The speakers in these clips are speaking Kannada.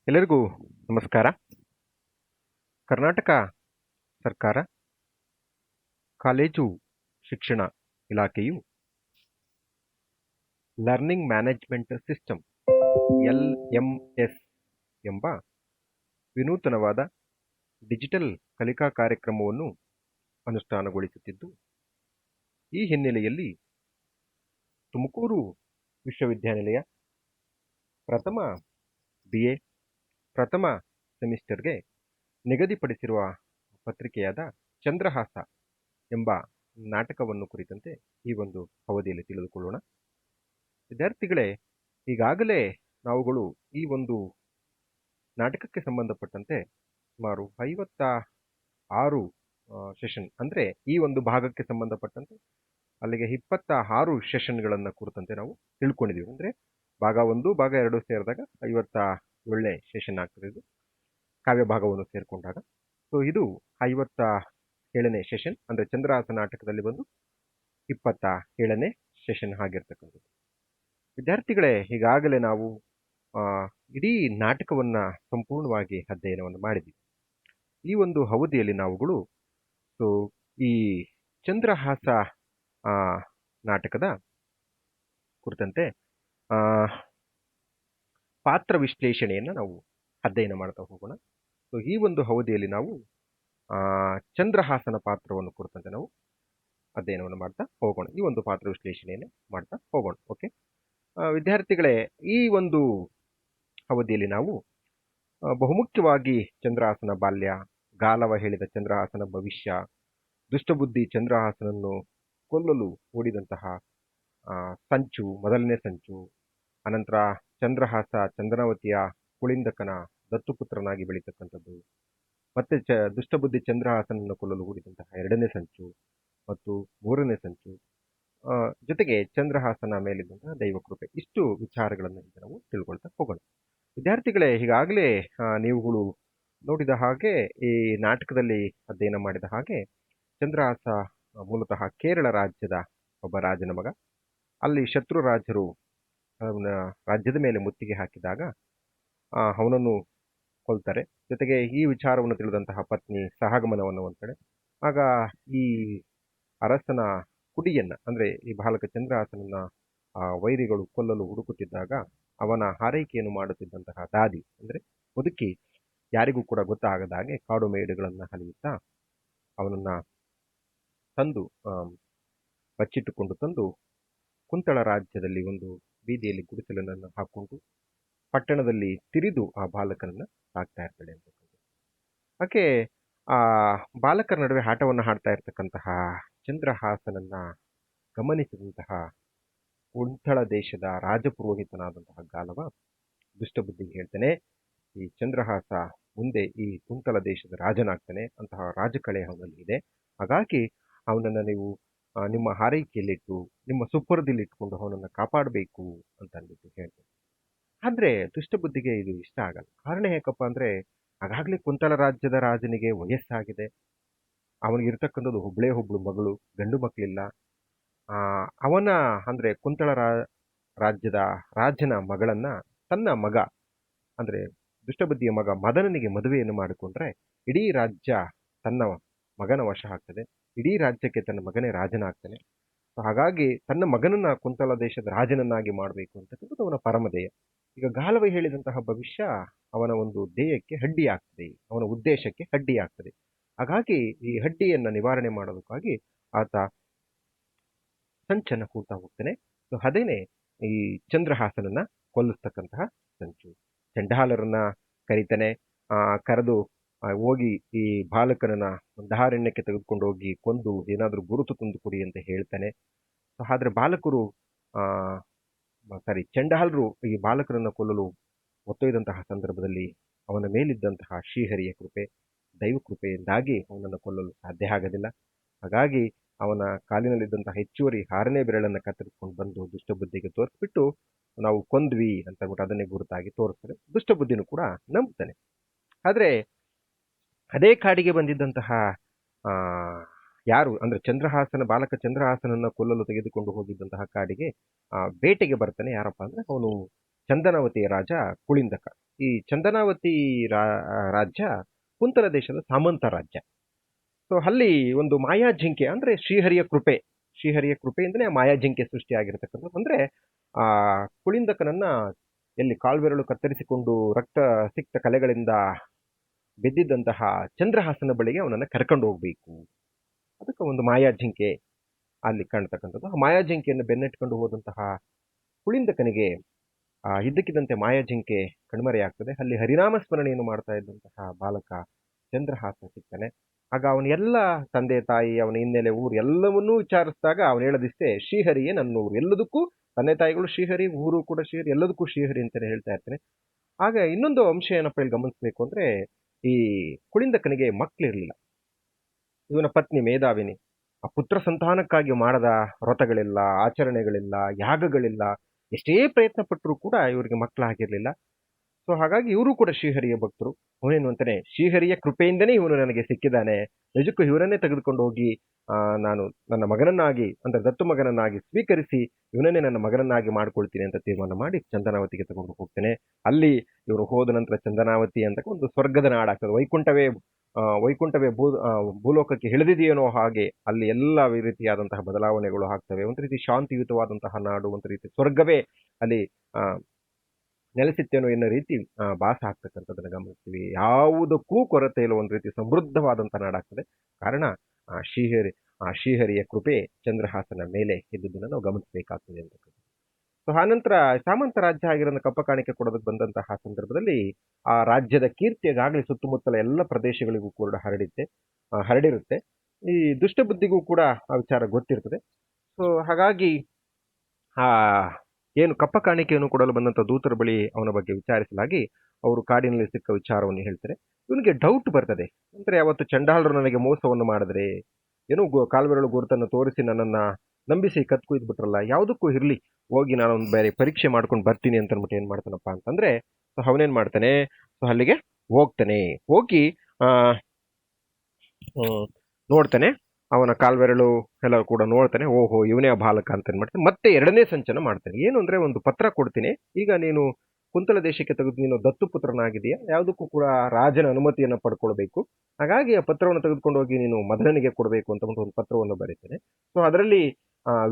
ಎಲ್ಲರಿಗೂ ನಮಸ್ಕಾರ. ಕರ್ನಾಟಕ ಸರ್ಕಾರ ಕಾಲೇಜು ಶಿಕ್ಷಣ ಇಲಾಖೆಯು ಲರ್ನಿಂಗ್ ಮ್ಯಾನೇಜ್ಮೆಂಟ್ ಸಿಸ್ಟಮ್ LMS ಎಂಬ ವಿನೂತನವಾದ ಡಿಜಿಟಲ್ ಕಲಿಕಾ ಕಾರ್ಯಕ್ರಮವನ್ನು ಅನುಷ್ಠಾನಗೊಳಿಸುತ್ತಿದ್ದು, ಈ ಹಿನ್ನೆಲೆಯಲ್ಲಿ ತುಮಕೂರು ವಿಶ್ವವಿದ್ಯಾನಿಲಯ ಪ್ರಥಮ BA ಪ್ರಥಮ ಸೆಮಿಸ್ಟರ್ಗೆ ನಿಗದಿಪಡಿಸಿರುವ ಪತ್ರಿಕೆಯಾದ ಚಂದ್ರಹಾಸ ಎಂಬ ನಾಟಕವನ್ನು ಕುರಿತಂತೆ ಈ ಒಂದು ಅವಧಿಯಲ್ಲಿ ತಿಳಿದುಕೊಳ್ಳೋಣ. ವಿದ್ಯಾರ್ಥಿಗಳೇ, ಈಗಾಗಲೇ ನಾವುಗಳು ಈ ಒಂದು ನಾಟಕಕ್ಕೆ ಸಂಬಂಧಪಟ್ಟಂತೆ ಸುಮಾರು 56 ಸೆಷನ್, ಅಂದರೆ ಈ ಒಂದು ಭಾಗಕ್ಕೆ ಸಂಬಂಧಪಟ್ಟಂತೆ ಅಲ್ಲಿಗೆ 26 ಸೆಷನ್ಗಳನ್ನು ಕುರಿತಂತೆ ನಾವು ತಿಳ್ಕೊಂಡಿದ್ದೀವಿ. ಅಂದರೆ ಭಾಗ 1 ಭಾಗ 2 ಸೇರಿದಾಗ 57ನೇ ಸೆಷನ್ ಆಗ್ತದೆ, ಇದು ಕಾವ್ಯ ಭಾಗವನ್ನು ಸೇರಿಕೊಂಡಾಗ. ಸೊ ಇದು 57ನೇ ಸೆಷನ್, ಅಂದರೆ ಚಂದ್ರಹಾಸ ನಾಟಕದಲ್ಲಿ ಬಂದು 27ನೇ ಸೆಷನ್ ಆಗಿರ್ತಕ್ಕಂಥದ್ದು. ವಿದ್ಯಾರ್ಥಿಗಳೇ, ಈಗಾಗಲೇ ನಾವು ಇಡೀ ನಾಟಕವನ್ನು ಸಂಪೂರ್ಣವಾಗಿ ಅಧ್ಯಯನವನ್ನು ಮಾಡಿದ್ದೀವಿ. ಈ ಒಂದು ಅವಧಿಯಲ್ಲಿ ನಾವುಗಳು ಈ ಚಂದ್ರಹಾಸ ನಾಟಕದ ಕುರಿತಂತೆ ಪಾತ್ರ ವಿಶ್ಲೇಷಣೆಯನ್ನು ನಾವು ಅಧ್ಯಯನ ಮಾಡ್ತಾ ಹೋಗೋಣ. ಸೊ ಈ ಒಂದು ಅವಧಿಯಲ್ಲಿ ನಾವು ಚಂದ್ರಹಾಸನ ಪಾತ್ರವನ್ನು ಕುರಿತಂತೆ ನಾವು ಅಧ್ಯಯನವನ್ನು ಮಾಡ್ತಾ ಹೋಗೋಣ. ಈ ಒಂದು ಪಾತ್ರ ವಿಶ್ಲೇಷಣೆಯನ್ನು ಮಾಡ್ತಾ ಹೋಗೋಣ. ಓಕೆ ವಿದ್ಯಾರ್ಥಿಗಳೇ, ಈ ಒಂದು ಅವಧಿಯಲ್ಲಿ ನಾವು ಬಹುಮುಖ್ಯವಾಗಿ ಚಂದ್ರಹಾಸನ ಬಾಲ್ಯ, ಗಾಲವ ಹೇಳಿದ ಚಂದ್ರಹಾಸನ ಭವಿಷ್ಯ, ದುಷ್ಟಬುದ್ಧಿ ಚಂದ್ರಹಾಸನನ್ನು ಕೊಲ್ಲಲು ಹೂಡಿದಂತಹ ಸಂಚು, ಮೊದಲನೇ ಸಂಚು, ಅನಂತರ ಚಂದ್ರಹಾಸ ಚಂದ್ರವತಿಯ ಕುಳಿಂದಕನ ದತ್ತುಪುತ್ರನಾಗಿ ಬೆಳೀತಕ್ಕಂಥದ್ದು, ಮತ್ತೆ ದುಷ್ಟಬುದ್ಧಿ ಚಂದ್ರಹಾಸನನ್ನು ಕೊಲ್ಲಲು ಹೂಡಿದಂತಹ ಎರಡನೇ ಸಂಚು ಮತ್ತು ಮೂರನೇ ಸಂಚು, ಜೊತೆಗೆ ಚಂದ್ರಹಾಸನ ಮೇಲಿದ್ದಂತಹ ದೈವಕೃಪೆ, ಇಷ್ಟು ವಿಚಾರಗಳನ್ನು ಈಗ ನಾವು ತಿಳ್ಕೊಳ್ತಾ ಹೋಗೋಣ. ವಿದ್ಯಾರ್ಥಿಗಳೇ, ಈಗಾಗಲೇ ನೀವುಗಳು ನೋಡಿದ ಹಾಗೆ, ಈ ನಾಟಕದಲ್ಲಿ ಅಧ್ಯಯನ ಮಾಡಿದ ಹಾಗೆ, ಚಂದ್ರಹಾಸ ಮೂಲತಃ ಕೇರಳ ರಾಜ್ಯದ ಒಬ್ಬ ರಾಜನ ಮಗ. ಅಲ್ಲಿ ಶತ್ರು ರಾಜರು ಅವನ ರಾಜ್ಯದ ಮೇಲೆ ಮುತ್ತಿಗೆ ಹಾಕಿದಾಗ ಅವನನ್ನು ಕೊಲ್ತಾರೆ. ಜೊತೆಗೆ ಈ ವಿಚಾರವನ್ನು ತಿಳಿದಂತಹ ಪತ್ನಿ ಸಹಗಮನವನ್ನು ಹೊಂದ್ತಾಳೆ. ಆಗ ಈ ಅರಸನ ಕುಡಿಯನ್ನ, ಅಂದರೆ ಈ ಬಾಲಕ ಚಂದ್ರಹಾಸನನ್ನ ವೈರಿಗಳು ಕೊಲ್ಲಲು ಹುಡುಕುತ್ತಿದ್ದಾಗ ಅವನ ಹಾರೈಕೆಯನ್ನು ಮಾಡುತ್ತಿದ್ದಂತಹ ದಾದಿ, ಅಂದರೆ ಮುದುಕಿ, ಯಾರಿಗೂ ಕೂಡ ಗೊತ್ತಾಗದ ಹಾಗೆ ಕಾಡು ಮೇಡುಗಳನ್ನು ಹಲಿಯುತ್ತಾ ಅವನನ್ನ ತಂದು ಬಚ್ಚಿಟ್ಟುಕೊಂಡು ತಂದು ಕುಂತಳ ರಾಜ್ಯದಲ್ಲಿ ಒಂದು ಬೀದಿಯಲ್ಲಿ ಗುಡಿಸಲನ್ನು ಹಾಕೊಂಡು ಪಟ್ಟಣದಲ್ಲಿ ತಿರಿದು ಆ ಬಾಲಕನನ್ನ ಸಾಕ್ತಾ ಇರ್ತಾಳೆ ಅಂತಕ್ಕಂಥದ್ದು. ಆಕೆ ಆ ಬಾಲಕರ ನಡುವೆ ಆಟವನ್ನು ಆಡ್ತಾ ಇರ್ತಕ್ಕಂತಹ ಚಂದ್ರಹಾಸನನ್ನ ಗಮನಿಸಿದಂತಹ ಕುಂತಳ ದೇಶದ ರಾಜಪುರೋಹಿತನಾದಂತಹ ಗಾಲವ ದುಷ್ಟಬುದ್ಧಿಗೆ ಹೇಳ್ತಾನೆ, ಈ ಚಂದ್ರಹಾಸ ಮುಂದೆ ಈ ಕುಂತಳ ದೇಶದ ರಾಜನಾಗ್ತಾನೆ, ಅಂತಹ ರಾಜಕಳೆ ಅವನಲ್ಲಿ ಇದೆ. ಹಾಗಾಗಿ ಅವನನ್ನು ನೀವು ನಿಮ್ಮ ಹಾರೈಕೆಯಲ್ಲಿಟ್ಟು ನಿಮ್ಮ ಸುಪರ್ದಿಲಿ ಇಟ್ಕೊಂಡು ಅವನನ್ನು ಕಾಪಾಡಬೇಕು ಅಂತ ಅಂದ್ಬಿಟ್ಟು ಹೇಳ್ತಾರೆ. ಆದರೆ ದುಷ್ಟಬುದ್ಧಿಗೆ ಇದು ಇಷ್ಟ ಆಗಲ್ಲ. ಕಾರಣ ಯಾಕಪ್ಪ ಅಂದರೆ, ಆಗಾಗಲೇ ಕುಂತಳ ರಾಜ್ಯದ ರಾಜನಿಗೆ ವಯಸ್ಸಾಗಿದೆ, ಅವನಿಗಿರ್ತಕ್ಕಂಥದ್ದು ಒಬ್ಳು ಮಗಳು, ಗಂಡು ಮಕ್ಕಳಿಲ್ಲ. ಅವನ ಅಂದರೆ ಕುಂತಳ ರಾಜ್ಯದ ರಾಜನ ಮಗಳನ್ನ ತನ್ನ ಮಗ, ಅಂದರೆ ದುಷ್ಟಬುದ್ಧಿಯ ಮಗ ಮದನನಿಗೆ ಮದುವೆಯನ್ನು ಮಾಡಿಕೊಂಡ್ರೆ ಇಡೀ ರಾಜ್ಯ ತನ್ನ ಮಗನ ವಶ ಆಗ್ತದೆ, ಇಡೀ ರಾಜ್ಯಕ್ಕೆ ತನ್ನ ಮಗನೇ ರಾಜನಾಗ್ತಾನೆ. ಸೊ ಹಾಗಾಗಿ ತನ್ನ ಮಗನನ್ನ ಕುಂತಳ ದೇಶದ ರಾಜನನ್ನಾಗಿ ಮಾಡಬೇಕು ಅಂತಕ್ಕಂಥದ್ದು ಅವನ ಪರಮಧೇಯ. ಈಗ ಗಾಲವ ಹೇಳಿದಂತಹ ಭವಿಷ್ಯ ಅವನ ಒಂದು ಧ್ಯೇಯಕ್ಕೆ ಅಡ್ಡಿ ಆಗ್ತದೆ, ಅವನ ಉದ್ದೇಶಕ್ಕೆ ಅಡ್ಡಿ ಆಗ್ತದೆ. ಹಾಗಾಗಿ ಈ ಅಡ್ಡಿಯನ್ನ ನಿವಾರಣೆ ಮಾಡೋದಕ್ಕಾಗಿ ಆತ ಸಂಚನ್ನು ಹೂಡ್ತಾ ಹೋಗ್ತಾನೆ. ಸೊ ಅದೇನೆ ಈ ಚಂದ್ರಹಾಸನನ್ನ ಕೊಲ್ಲಿಸ್ತಕ್ಕಂತಹ ಸಂಚು. ಚಂಡಾಲರನ್ನ ಕರೀತಾನೆ, ಕರೆದು ಹೋಗಿ ಈ ಬಾಲಕನನ್ನ ದಾರಣ್ಯಕ್ಕೆ ತೆಗೆದುಕೊಂಡು ಹೋಗಿ ಕೊಂದು ಏನಾದರೂ ಗುರುತು ತಂದು ಕೊಡಿ ಅಂತ ಹೇಳ್ತಾನೆ. ಸೊ ಆದ್ರೆ ಬಾಲಕರು ಚಂಡಾಲರು ಈ ಬಾಲಕರನ್ನ ಕೊಲ್ಲಲು ಒತ್ತೊಯ್ದಂತಹ ಸಂದರ್ಭದಲ್ಲಿ ಅವನ ಮೇಲಿದ್ದಂತಹ ಶ್ರೀಹರಿಯ ಕೃಪೆ, ದೈವ ಕೃಪೆಯಿಂದಾಗಿ ಅವನನ್ನು ಕೊಲ್ಲಲು ಸಾಧ್ಯ ಆಗೋದಿಲ್ಲ. ಹಾಗಾಗಿ ಅವನ ಕಾಲಿನಲ್ಲಿದ್ದಂತಹ ಹೆಚ್ಚುವರಿ 6ನೇ ಬೆರಳನ್ನು ಕತ್ತರಿಸ್ಕೊಂಡು ಬಂದು ದುಷ್ಟಬುದ್ಧಿಗೆ ತೋರಿಸ್ಬಿಟ್ಟು ನಾವು ಕೊಂದ್ವಿ ಅಂತ ಅಂದ್ಬಿಟ್ಟು ಅದನ್ನೇ ಗುರುತಾಗಿ ತೋರಿಸ್ತಾರೆ. ದುಷ್ಟಬುದ್ಧಿನೂ ಕೂಡ ನಂಬ್ತಾನೆ. ಆದರೆ ಅದೇ ಕಾಡಿಗೆ ಬಂದಿದ್ದಂತಹ ಯಾರು ಅಂದರೆ ಚಂದ್ರಹಾಸನ ಬಾಲಕ ಚಂದ್ರಹಾಸನನ್ನ ಕೊಲ್ಲಲು ತೆಗೆದುಕೊಂಡು ಹೋಗಿದ್ದಂತಹ ಕಾಡಿಗೆ ಬೇಟೆಗೆ ಬರ್ತಾನೆ. ಯಾರಪ್ಪ ಅಂದರೆ ಅವನು ಚಂದನಾವತಿಯ ರಾಜ ಕುಳಿಂದಕ. ಈ ಚಂದನಾವತಿ ರಾಜ್ಯ ಕುಂತಲ ದೇಶದ ಸಾಮಂತ ರಾಜ್ಯ. ಸೊ ಅಲ್ಲಿ ಒಂದು ಮಾಯಾಜಿಂಕೆ ಅಂದ್ರೆ ಶ್ರೀಹರಿಯ ಕೃಪೆಯಿಂದಲೇ ಆ ಮಾಯಾಜಿಂಕೆ ಸೃಷ್ಟಿಯಾಗಿರ್ತಕ್ಕಂಥದ್ದು. ಅಂದ್ರೆ ಆ ಕುಳಿಂದಕನನ್ನ ಎಲ್ಲಿ ಕಾಲ್ಬೆರಳು ಕತ್ತರಿಸಿಕೊಂಡು ರಕ್ತ ಸಿಕ್ತ ಕಲೆಗಳಿಂದ ಬೆದ್ದಿದ್ದಂತಹ ಚಂದ್ರಹಾಸನ ಬಳಿಗೆ ಅವನನ್ನ ಕರ್ಕೊಂಡು ಹೋಗ್ಬೇಕು. ಅದಕ್ಕೆ ಒಂದು ಮಾಯಾಜಿಂಕೆ ಅಲ್ಲಿ ಕಾಣ್ತಕ್ಕಂಥದ್ದು. ಆ ಮಾಯಾಜಿಂಕೆಯನ್ನು ಬೆನ್ನಟ್ಕೊಂಡು ಹೋದಂತಹ ಕುಳಿಂದಕನಿಗೆ ಇದ್ದಕ್ಕಿದ್ದಂತೆ ಮಾಯಾಜಿಂಕೆ ಕಣ್ಮರೆಯಾಗ್ತದೆ. ಅಲ್ಲಿ ಹರಿನಾಮ ಸ್ಮರಣೆಯನ್ನು ಮಾಡ್ತಾ ಇದ್ದಂತಹ ಬಾಲಕ ಚಂದ್ರಹಾಸ ಸಿಗ್ತಾನೆ. ಆಗ ಅವನ ಎಲ್ಲ ತಂದೆ ತಾಯಿ, ಅವನ ಹಿನ್ನೆಲೆ, ಊರು ಎಲ್ಲವನ್ನೂ ವಿಚಾರಿಸಿದಾಗ ಅವನು ಹೇಳೋದಿಷ್ಟೇ, ಶ್ರೀಹರಿಯೇ ನನ್ನ ಊರು. ಎಲ್ಲದಕ್ಕೂ ತಂದೆ ತಾಯಿಗಳು ಶ್ರೀಹರಿ, ಊರು ಕೂಡ ಶ್ರೀಹರಿ, ಎಲ್ಲದಕ್ಕೂ ಶ್ರೀಹರಿ ಅಂತಾನೆ ಹೇಳ್ತಾ ಇರ್ತಾನೆ. ಆಗ ಇನ್ನೊಂದು ಅಂಶ ಏನಪ್ಪ ಇಲ್ಲಿ ಗಮನಿಸಬೇಕು ಅಂದ್ರೆ, ಈ ಕುಳಿಂದಕನಿಗೆ ಮಕ್ಕಳಿರಲಿಲ್ಲ. ಇವನ ಪತ್ನಿ ಮೇಧಾವಿನಿ ಆ ಪುತ್ರ ಸಂತಾನಕ್ಕಾಗಿ ಮಾಡದ ವ್ರತಗಳಿಲ್ಲ, ಆಚರಣೆಗಳಿಲ್ಲ, ಯಾಗಗಳಿಲ್ಲ. ಎಷ್ಟೇ ಪ್ರಯತ್ನ ಪಟ್ಟರೂ ಕೂಡ ಇವರಿಗೆ ಮಕ್ಕಳಾಗಿರ್ಲಿಲ್ಲ. ಸೊ ಹಾಗಾಗಿ ಇವರು ಕೂಡ ಶ್ರೀಹರಿಯ ಭಕ್ತರು. ಅವನೇನು ಅಂತಾನೆ, ಶ್ರೀಹರಿಯ ಕೃಪೆಯಿಂದನೇ ಇವನು ನನಗೆ ಸಿಕ್ಕಿದ್ದಾನೆ, ನಿಜಕ್ಕೂ ಇವನನ್ನೇ ತೆಗೆದುಕೊಂಡು ಹೋಗಿ ನಾನು ನನ್ನ ಮಗನನ್ನಾಗಿ ಅಂದ್ರೆ ದತ್ತು ಮಗನನ್ನಾಗಿ ಸ್ವೀಕರಿಸಿ ಇವನನ್ನೇ ನನ್ನ ಮಗನನ್ನಾಗಿ ಮಾಡ್ಕೊಳ್ತೀನಿ ಅಂತ ತೀರ್ಮಾನ ಮಾಡಿ ಚಂದನಾವತಿಗೆ ತಗೊಂಡು ಹೋಗ್ತೇನೆ. ಅಲ್ಲಿ ಇವರು ಹೋದ ನಂತರ ಚಂದನಾವತಿ ಅಂತ ಒಂದು ಸ್ವರ್ಗದ ನಾಡಾಗ್ತದೆ. ವೈಕುಂಠವೇ ಭೂಲೋಕಕ್ಕೆ ಇಳಿದಿದೆಯೇನೋ ಹಾಗೆ ಅಲ್ಲಿ ಎಲ್ಲ ರೀತಿಯಾದಂತಹ ಬದಲಾವಣೆಗಳು ಆಗ್ತವೆ. ಒಂದು ರೀತಿ ಶಾಂತಿಯುತವಾದಂತಹ ನಾಡು, ಒಂದು ರೀತಿ ಸ್ವರ್ಗವೇ ಅಲ್ಲಿ ನೆಲೆಸಿತ್ತೇನೋ ಎನ್ನೋ ರೀತಿ ಭಾಸ ಆಗ್ತಕ್ಕಂಥದ್ದನ್ನು ಗಮನಿಸ್ತೀವಿ. ಯಾವುದಕ್ಕೂ ಕೊರತೆ ಇಲ್ಲ, ಒಂದು ರೀತಿ ಸಮೃದ್ಧವಾದಂತಹ ನಾಡಾಗ್ತದೆ. ಕಾರಣ ಶ್ರೀಹರಿಯ ಕೃಪೆ ಚಂದ್ರಹಾಸನ ಮೇಲೆ ಇದ್ದುದನ್ನು ನಾವು ಗಮನಿಸಬೇಕಾಗ್ತದೆ ಅಂತಕ್ಕಂಥದ್ದು. ಸೊ ಆನಂತರ ಸಾಮಂತ ರಾಜ್ಯ ಆಗಿರೋ ಕಪ್ಪ ಕಾಣಿಕೆ ಕೊಡೋದಕ್ಕೆ ಬಂದಂತಹ ಸಂದರ್ಭದಲ್ಲಿ ಆ ರಾಜ್ಯದ ಕೀರ್ತಿಯಾಗಲಿ ಸುತ್ತಮುತ್ತಲ ಎಲ್ಲ ಪ್ರದೇಶಗಳಿಗೂ ಕೂಡ ಹರಡಿರುತ್ತೆ. ಈ ದುಷ್ಟಬುದ್ಧಿಗೂ ಕೂಡ ಆ ವಿಚಾರ ಗೊತ್ತಿರ್ತದೆ. ಸೊ ಹಾಗಾಗಿ ಆ ಏನು ಕಪ್ಪ ಕಾಣಿಕೆಯನ್ನು ಕೊಡಲು ಬಂದಂಥ ದೂತರ ಬಳಿ ಅವನ ಬಗ್ಗೆ ವಿಚಾರಿಸಲಾಗಿ ಅವರು ಕಾಡಿನಲ್ಲಿ ಸಿಕ್ಕ ವಿಚಾರವನ್ನು ಹೇಳ್ತಾರೆ. ಇವನಿಗೆ ಡೌಟ್ ಬರ್ತದೆ. ಅಂದ್ರೆ ಅವತ್ತು ಚಂಡಾಲರು ನನಗೆ ಮೋಸವನ್ನು ಮಾಡಿದ್ರೆ, ಏನೋ ಕಾಲ್ಬೆರಳು ಗುರುತನ್ನು ತೋರಿಸಿ ನನ್ನನ್ನ ನಂಬಿಸಿ ಕತ್ಕೊಯ್ದ್ಬಿಟ್ರಲ್ಲ, ಯಾವುದಕ್ಕೂ ಇರ್ಲಿ, ಹೋಗಿ ನಾನೊಂದು ಬೇರೆ ಪರೀಕ್ಷೆ ಮಾಡ್ಕೊಂಡು ಬರ್ತೀನಿ ಅಂತ ಅಂದ್ಬಿಟ್ಟು ಏನ್ ಮಾಡ್ತಾನಪ್ಪ ಅಂತಂದ್ರೆ, ಸೊ ಅವನೇನ್ ಮಾಡ್ತಾನೆ, ಸೊ ಅಲ್ಲಿಗೆ ಹೋಗ್ತಾನೆ. ಹೋಗಿ ನೋಡ್ತಾನೆ, ಅವನ ಕಾಲ್ಬೆರಳು ಎಲ್ಲ ಕೂಡ ನೋಡ್ತಾನೆ. ಓಹೋ, ಇವನೇ ಆ ಬಾಲಕ ಅಂತ ಮಾಡ್ತಾನೆ. ಮತ್ತೆ ಎರಡನೇ ಸಂಚನ ಮಾಡ್ತಾನೆ. ಏನು ಅಂದ್ರೆ, ಒಂದು ಪತ್ರ ಕೊಡ್ತೀನಿ, ಈಗ ನೀನು ಕುಂತಲ ದೇಶಕ್ಕೆ ತೆಗೆದು ನೀನು ದತ್ತುಪುತ್ರನಾಗಿದೆಯಾ, ಯಾವುದಕ್ಕೂ ಕೂಡ ರಾಜನ ಅನುಮತಿಯನ್ನು ಪಡ್ಕೊಳ್ಬೇಕು. ಹಾಗಾಗಿ ಆ ಪತ್ರವನ್ನು ತೆಗೆದುಕೊಂಡು ಹೋಗಿ ನೀನು ಮದನಿಗೆ ಕೊಡಬೇಕು ಅಂತ ಒಂದು ಪತ್ರವನ್ನು ಬರೀತಾನೆ. ಸೊ ಅದರಲ್ಲಿ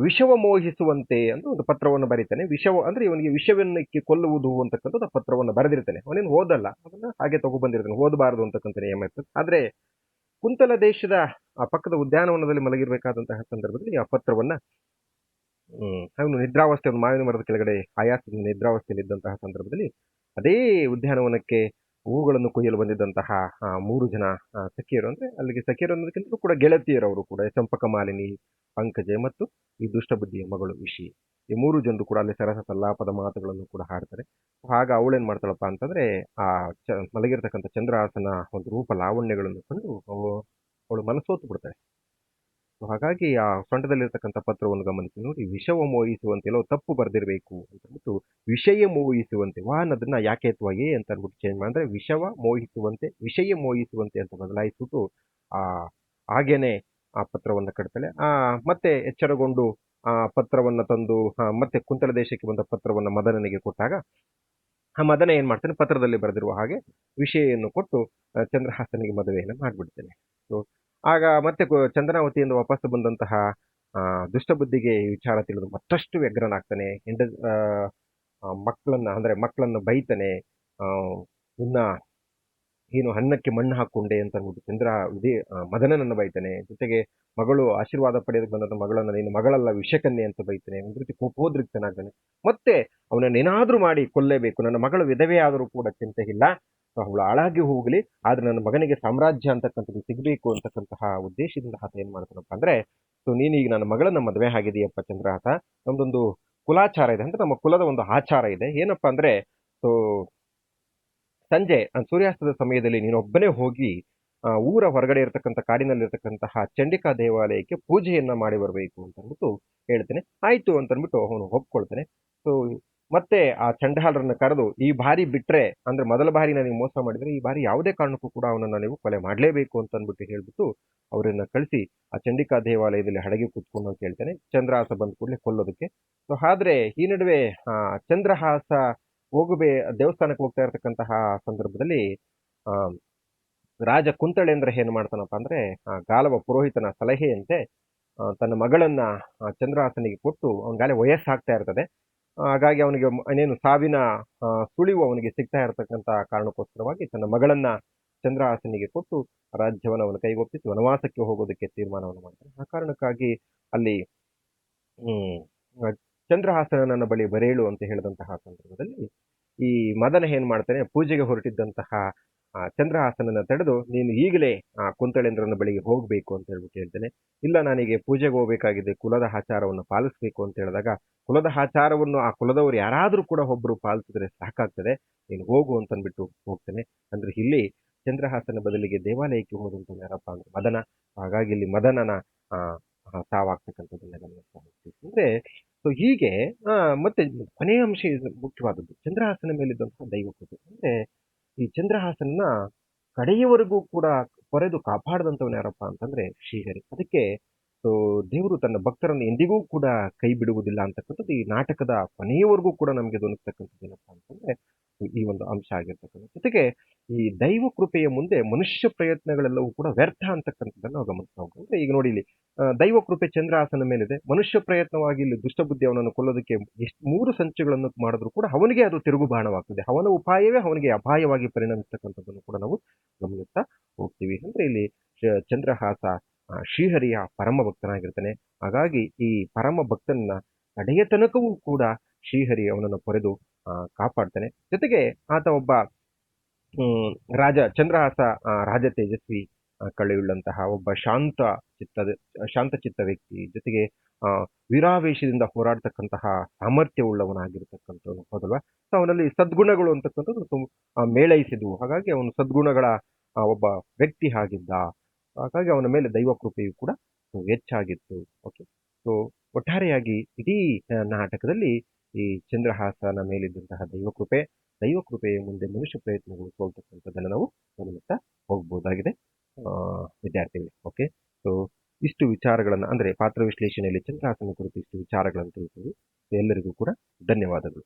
ವಿಷವ ಮೋಹಿಸುವಂತೆ ಅಂತ ಒಂದು ಪತ್ರವನ್ನು ಬರೀತಾನೆ. ವಿಷವ ಅಂದ್ರೆ ಇವನಿಗೆ ವಿಷವನ್ನಕ್ಕೆ ಕೊಲ್ಲುವುದು ಅಂತಕ್ಕಂಥದ್ದು ಆ ಪತ್ರವನ್ನು ಬರೆದಿರ್ತಾನೆ. ಅವನೇನು ಓದಲ್ಲ, ಅದನ್ನ ಹಾಗೆ ತಗೊಬಂದಿರ್ತಾನೆ. ಓದಬಾರದು ಅಂತಕ್ಕಂಥ ನಿಯಮ ಇರ್ತದೆ. ಆದ್ರೆ ಕುಂತಲ ದೇಶದ ಆ ಪಕ್ಕದ ಉದ್ಯಾನವನದಲ್ಲಿ ಮಲಗಿರ್ಬೇಕಾದಂತಹ ಸಂದರ್ಭದಲ್ಲಿ ಆ ಪತ್ರವನ್ನ ಅವನು ನಿದ್ರಾವಸ್ಥೆ, ಒಂದು ಮಾವಿನ ಮರದ ಕೆಳಗಡೆ ಆಯಾಸದಿಂದ ನಿದ್ರಾವಸ್ಥೆಯಲ್ಲಿ ಇದ್ದಂತಹ ಸಂದರ್ಭದಲ್ಲಿ ಅದೇ ಉದ್ಯಾನವನಕ್ಕೆ ಹೂಗಳನ್ನು ಕೊಯ್ಯಲು ಬಂದಿದ್ದಂತಹ 3 ಜನ ಸಖಿಯರು, ಅಂದ್ರೆ ಅಲ್ಲಿಗೆ ಸಖಿಯರು ಅನ್ನೋದಕ್ಕಿಂತ ಕೂಡ ಗೆಳತಿಯರು, ಅವರು ಕೂಡ ಚಂಪಕ ಮಾಲಿನಿ, ಪಂಕಜೆ ಮತ್ತು ಈ ದುಷ್ಟಬುದ್ಧಿಯ ಮಗಳು ವಿಷಿ. ಈ 3 ಜನರು ಕೂಡ ಅಲ್ಲಿ ಸರಸ ಸಲ್ಲಾಪದ ಮಾತುಗಳನ್ನು ಕೂಡ ಹಾಡ್ತಾರೆ. ಆಗ ಅವಳೇನ್ ಮಾಡ್ತಾಳಪ್ಪ ಅಂತಂದ್ರೆ, ಆ ಮಲಗಿರ್ತಕ್ಕಂಥ ಚಂದ್ರಹಾಸನ ಒಂದು ರೂಪ ಲಾವಣ್ಯಗಳನ್ನು ಕಂಡು ಅವಳು ಮನಸೋತು ಬಿಡ್ತಾಳೆ. ಹಾಗಾಗಿ ಆ ಸೊಂಟದಲ್ಲಿರ್ತಕ್ಕಂಥ ಪತ್ರವನ್ನು ಗಮನಿಸಿ ನೋಡಿ, ವಿಷವ ಮೋಹಿಸುವಂತೆ, ಎಲ್ಲೋ ತಪ್ಪು ಬರ್ದಿರ್ಬೇಕು ಅಂತ ಅಂದ್ಬಿಟ್ಟು ವಿಷಯ ಮೋಹಿಸುವಂತೆ, ಅನ್ನೋದನ್ನ ಯಾಕೆ ಅಥವಾ ಅಂತ ಅಂದ್ಬಿಟ್ಟು ಚೇಂಜ್ ಮಾಡಿದ್ರೆ ವಿಷಯ ಮೋಹಿಸುವಂತೆ ಅಂತ ಬದಲಾಯಿಸ್ಬಿಟ್ಟು ಹಾಗೇನೆ ಆ ಪತ್ರವನ್ನು ಕಟ್ತಾಳೆ. ಮತ್ತೆ ಎಚ್ಚರಗೊಂಡು ಆ ಪತ್ರವನ್ನ ತಂದು ಮತ್ತೆ ಕುಂತಲ ದೇಶಕ್ಕೆ ಬಂದ ಪತ್ರವನ್ನ ಮದನನಿಗೆ ಕೊಟ್ಟಾಗ ಆ ಮದನ ಏನ್ ಮಾಡ್ತಾನೆ, ಪತ್ರದಲ್ಲಿ ಬರೆದಿರುವ ಹಾಗೆ ವಿಷಯನ್ನು ಕೊಟ್ಟು ಚಂದ್ರಹಾಸನಿಗೆ ಮದುವೆಯನ್ನು ಮಾಡ್ಬಿಡ್ತಾನೆ. ಸೊ ಆಗ ಮತ್ತೆ ಚಂದನಾವತಿಯಿಂದ ವಾಪಸ್ ಬಂದಂತಹ ದುಷ್ಟಬುದ್ಧಿಗೆ ವಿಚಾರ ತಿಳಿದು ಮತ್ತಷ್ಟು ವ್ಯಗ್ರನಾಗ್ತಾನೆ. ಮಕ್ಕಳನ್ನ ಬೈತಾನೆ. ಇನ್ನ ಏನು ಅನ್ನಕ್ಕೆ ಮಣ್ಣು ಹಾಕೊಂಡೆ ಅಂತ ಅಂದ್ಬಿಟ್ಟು ಮದನನನ್ನು ಬೈತಾನೆ. ಜೊತೆಗೆ ಮಗಳು ಆಶೀರ್ವಾದ ಪಡೆಯೋದಕ್ಕೆ ಬಂದಂತ ಮಗಳನ್ನ ನೀನು ಮಗಳಲ್ಲ ವಿಷಕನ್ನೆ ಅಂತ ಬೈತಾನೆ. ಒಂದು ರೀತಿ ಕೋಪೋದ್ರಿಕ್ತನಾಗ್ತಾನೆ. ಮತ್ತೆ ಅವನನ್ನೇನಾದ್ರೂ ಮಾಡಿ ಕೊಲ್ಲೇಬೇಕು, ನನ್ನ ಮಗಳು ವಿಧವೆ ಆದರೂ ಕೂಡ ಚಿಂತೆ ಇಲ್ಲ, ಅವಳು ಹಾಳಾಗಿ ಹೋಗ್ಲಿ, ಆದ್ರೆ ನನ್ನ ಮಗನಿಗೆ ಸಾಮ್ರಾಜ್ಯ ಅಂತಕ್ಕಂಥದ್ದು ಸಿಗ್ಬೇಕು ಅಂತಕ್ಕಂತಹ ಉದ್ದೇಶದಿಂದ ಆತ ಏನ್ ಮಾಡ್ತಾನಪ್ಪ ಅಂದ್ರೆ, ಸೊ ನೀನೀಗ ನನ್ನ ಮಗಳನ್ನ ಮದುವೆ ಆಗಿದೆಯಪ್ಪ ಚಂದ್ರಹಾಸ, ನಮ್ದೊಂದು ಕುಲಾಚಾರ ಇದೆ, ಅಂದ್ರೆ ನಮ್ಮ ಕುಲದ ಒಂದು ಆಚಾರ ಇದೆ. ಏನಪ್ಪಾ ಅಂದ್ರೆ, ಸೊ ಸಂಜೆ ಸೂರ್ಯಾಸ್ತದ ಸಮಯದಲ್ಲಿ ನೀನೊಬ್ಬನೇ ಹೋಗಿ ಊರ ಹೊರಗಡೆ ಇರತಕ್ಕಂಥ ಕಾಡಿನಲ್ಲಿರ್ತಕ್ಕಂತಹ ಚಂಡಿಕಾ ದೇವಾಲಯಕ್ಕೆ ಪೂಜೆಯನ್ನ ಮಾಡಿ ಬರಬೇಕು ಅಂತ ಅಂದ್ಬಿಟ್ಟು ಹೇಳ್ತೇನೆ. ಆಯ್ತು ಅಂತ ಅಂದ್ಬಿಟ್ಟು ಅವನು ಒಪ್ಕೊಳ್ತಾನೆ. ಸೊ ಮತ್ತೆ ಆ ಚಂಡಾಲರನ್ನ ಕರೆದು, ಈ ಬಾರಿ ಬಿಟ್ರೆ, ಅಂದ್ರೆ ಮೊದಲ ಬಾರಿ ನನಗೆ ಮೋಸ ಮಾಡಿದ್ರೆ ಈ ಬಾರಿ ಯಾವುದೇ ಕಾರಣಕ್ಕೂ ಕೂಡ ಅವನನ್ನ ನೀವು ಕೊಲೆ ಮಾಡಲೇಬೇಕು ಅಂತ ಅಂದ್ಬಿಟ್ಟು ಹೇಳ್ಬಿಟ್ಟು ಅವರನ್ನ ಕಳಿಸಿ ಆ ಚಂಡಿಕಾ ದೇವಾಲಯದಲ್ಲಿ ಹಡಗಿ ಕೂತ್ಕೊಂಡು ಅಂತ ಹೇಳ್ತಾನೆ. ಚಂದ್ರಹಾಸ ಬಂದ ಕೂಡಲೇ ಕೊಲ್ಲೋದಕ್ಕೆ. ಸೊ ಆದ್ರೆ ಈ ನಡುವೆ ಚಂದ್ರಹಾಸ ದೇವಸ್ಥಾನಕ್ಕೆ ಹೋಗ್ತಾ ಇರತಕ್ಕಂತಹ ಸಂದರ್ಭದಲ್ಲಿ ಆ, ರಾಜ ಕುಂತಳೇಂದ್ರ ಏನು ಮಾಡ್ತಾನಪ್ಪ ಅಂದ್ರೆ ಗಾಲವ ಪುರೋಹಿತನ ಸಲಹೆಯಂತೆ ತನ್ನ ಮಗಳನ್ನ ಚಂದ್ರಹಾಸನಿಗೆ ಕೊಟ್ಟು ಅವನಿಗಾಲೆ ವಯಸ್ಸಾಗ್ತಾ ಇರ್ತದೆ. ಹಾಗಾಗಿ ಅವನಿಗೆ ಏನೇನು ಸಾವಿನ ಸುಳಿವು ಅವನಿಗೆ ಸಿಗ್ತಾ ಇರತಕ್ಕಂತ ಕಾರಣಕ್ಕೋಸ್ಕರವಾಗಿ ತನ್ನ ಮಗಳನ್ನ ಚಂದ್ರಹಾಸನಿಗೆ ಕೊಟ್ಟು ರಾಜ್ಯವನ್ನು ಅವನ ಕೈಗೊಪ್ಪಿಸಿ ವನವಾಸಕ್ಕೆ ಹೋಗೋದಕ್ಕೆ ತೀರ್ಮಾನವನ್ನು ಮಾಡ್ತಾನೆ. ಆ ಕಾರಣಕ್ಕಾಗಿ ಅಲ್ಲಿ ಹ್ಮ್ ಚಂದ್ರಹಾಸನನ ಬಳಿ ಬರೇಳು ಅಂತ ಹೇಳಿದಂತಹ ಸಂದರ್ಭದಲ್ಲಿ ಈ ಮದನ ಏನ್ ಮಾಡ್ತಾನೆ, ಪೂಜೆಗೆ ಹೊರಟಿದ್ದಂತಹ ಚಂದ್ರಹಾಸನನ್ನ ತಡೆದು ನೀನು ಈಗಲೇ ಕುಂತಳೇಂದ್ರನ ಬಳಿಗೆ ಹೋಗ್ಬೇಕು ಅಂತ ಹೇಳ್ಬಿಟ್ಟು ಹೇಳ್ತಾನೆ. ಇಲ್ಲ, ನನಗೆ ಪೂಜೆಗೆ ಹೋಗ್ಬೇಕಾಗಿದೆ, ಕುಲದ ಆಚಾರವನ್ನು ಪಾಲಿಸ್ಬೇಕು ಅಂತ ಹೇಳಿದಾಗ, ಕುಲದ ಆಚಾರವನ್ನು ಆ ಕುಲದವರು ಯಾರಾದ್ರೂ ಕೂಡ ಒಬ್ರು ಪಾಲಿಸಿದ್ರೆ ಸಾಕಾಗ್ತದೆ, ನೀನು ಹೋಗು ಅಂತ ಅಂದ್ಬಿಟ್ಟು ಹೋಗ್ತಾನೆ. ಅಂದ್ರೆ ಇಲ್ಲಿ ಚಂದ್ರಹಾಸನ ಬದಲಿಗೆ ದೇವಾಲಯಕ್ಕೆ ಹೋದಂತ ಯಾರಪ್ಪ ಅಂದ್ರೆ ಮದನ. ಹಾಗಾಗಿ ಇಲ್ಲಿ ಮದನನ ಸಾವಾಗ್ತಕ್ಕಂಥದ್ದನ್ನ ಗಮನಿಸ್ತಾ ಹೋಗ್ತೀವಿ. ಅಂದ್ರೆ ಸೊ ಹೀಗೆ ಮತ್ತೆ ಕೊನೆಯ ಅಂಶ ಮುಖ್ಯವಾದದ್ದು ಚಂದ್ರಹಾಸನ ಮೇಲಿದ್ದಂತಹ ದೈವ ಕೃಪೆ. ಅಂದ್ರೆ ಈ ಚಂದ್ರಹಾಸನ ಕಡೆಯವರೆಗೂ ಕೂಡ ಪೊರೆದು ಕಾಪಾಡದಂತವನು ಯಾರಪ್ಪ ಅಂತಂದ್ರೆ ಶ್ರೀಹರಿ. ಅದಕ್ಕೆ ಸೊ ದೇವರು ತನ್ನ ಭಕ್ತರನ್ನು ಎಂದಿಗೂ ಕೂಡ ಕೈ ಬಿಡುವುದಿಲ್ಲ ಅಂತಕ್ಕಂಥದ್ದು ಈ ನಾಟಕದ ಕೊನೆಯವರೆಗೂ ಕೂಡ ನಮಗೆ ದೊರಕತಕ್ಕಂಥದ್ದು ಏನಪ್ಪಾ ಅಂತಂದ್ರೆ ಈ ಒಂದು ಅಂಶ ಆಗಿರ್ತಕ್ಕಂಥ. ಜೊತೆಗೆ ಈ ದೈವ ಕೃಪೆಯ ಮುಂದೆ ಮನುಷ್ಯ ಪ್ರಯತ್ನಗಳೆಲ್ಲವೂ ಕೂಡ ವ್ಯರ್ಥ ಅಂತಕ್ಕಂಥದ್ದನ್ನು ನಾವು ಗಮನಿಸ್ತಾ ಹೋಗ್ತೀವಿ. ಅಂದ್ರೆ ಈಗ ನೋಡಿ, ಇಲ್ಲಿ ದೈವ ಕೃಪೆ ಚಂದ್ರಹಾಸನ ಮೇಲಿದೆ, ಮನುಷ್ಯ ಪ್ರಯತ್ನವಾಗಿ ಇಲ್ಲಿ ದುಷ್ಟಬುದ್ಧಿ ಅವನನ್ನು ಕೊಲ್ಲೋದಕ್ಕೆ ಎಷ್ಟು 3 ಸಂಚುಗಳನ್ನು ಮಾಡಿದ್ರು ಕೂಡ ಅವನಿಗೆ ಅದು ತಿರುಗುಬಾಣವಾಗ್ತದೆ. ಅವನ ಉಪಾಯವೇ ಅವನಿಗೆ ಅಪಾಯವಾಗಿ ಪರಿಣಮಿಸ್ತಕ್ಕಂಥದ್ದನ್ನು ಕೂಡ ನಾವು ಗಮನಿಸ್ತಾ ಹೋಗ್ತೀವಿ. ಅಂದ್ರೆ ಇಲ್ಲಿ ಚಂದ್ರಹಾಸ ಶ್ರೀಹರಿಯ ಪರಮ ಭಕ್ತನಾಗಿರ್ತಾನೆ. ಹಾಗಾಗಿ ಈ ಪರಮ ಭಕ್ತನ ಕಡೆಯ ತನಕವೂ ಕೂಡ ಶ್ರೀಹರಿ ಅವನನ್ನು ಪೊರೆದು ಕಾಪಾಡ್ತಾನೆ. ಜೊತೆಗೆ ಆತ ಒಬ್ಬ ಚಂದ್ರಹಾಸ ರಾಜ ತೇಜಸ್ವಿ ಕಳೆಯುಳ್ಳಂತಹ ಒಬ್ಬ ಶಾಂತ ಚಿತ್ತ ವ್ಯಕ್ತಿ, ಜೊತೆಗೆ ವೀರಾವೇಶದಿಂದ ಹೋರಾಡ್ತಕ್ಕಂತಹ ಸಾಮರ್ಥ್ಯವುಳ್ಳವನಾಗಿರ್ತಕ್ಕಂಥವನು, ಹೌದಲ್ವಾ? ಸೊ ಅವನಲ್ಲಿ ಸದ್ಗುಣಗಳು ಅಂತಕ್ಕಂಥದ್ದು ಮೇಳೈಸಿದ್ವು. ಹಾಗಾಗಿ ಅವನು ಸದ್ಗುಣಗಳ ಒಬ್ಬ ವ್ಯಕ್ತಿ ಆಗಿದ್ದ. ಹಾಗಾಗಿ ಅವನ ಮೇಲೆ ದೈವ ಕೃಪೆಯು ಕೂಡ ಹೆಚ್ಚಾಗಿತ್ತು. ಓಕೆ, ಸೊ ಒಟ್ಟಾರೆಯಾಗಿ ಇಡೀ ನಾಟಕದಲ್ಲಿ ಈ ಚಂದ್ರಹಾಸನ ಮೇಲಿದ್ದಂತಹ ದೈವ ಕೃಪೆಯ ಮುಂದೆ ಮನುಷ್ಯ ಪ್ರಯತ್ನಗಳು ಸೋಲ್ತಕ್ಕಂಥದ್ದನ್ನು ನಾವು ಗಮನಿಸ್ತಾ ಹೋಗ್ಬೋದಾಗಿದೆ ವಿದ್ಯಾರ್ಥಿಗಳು. ಓಕೆ, ಸೊ ಇಷ್ಟು ವಿಚಾರಗಳನ್ನು ಅಂದ್ರೆ ಪಾತ್ರ ವಿಶ್ಲೇಷಣೆಯಲ್ಲಿ ಚಂದ್ರಹಾಸನ ಕುರಿತು ಇಷ್ಟು ವಿಚಾರಗಳನ್ನು ತಿಳಿಸಿದ್ವಿ. ಎಲ್ಲರಿಗೂ ಕೂಡ ಧನ್ಯವಾದಗಳು.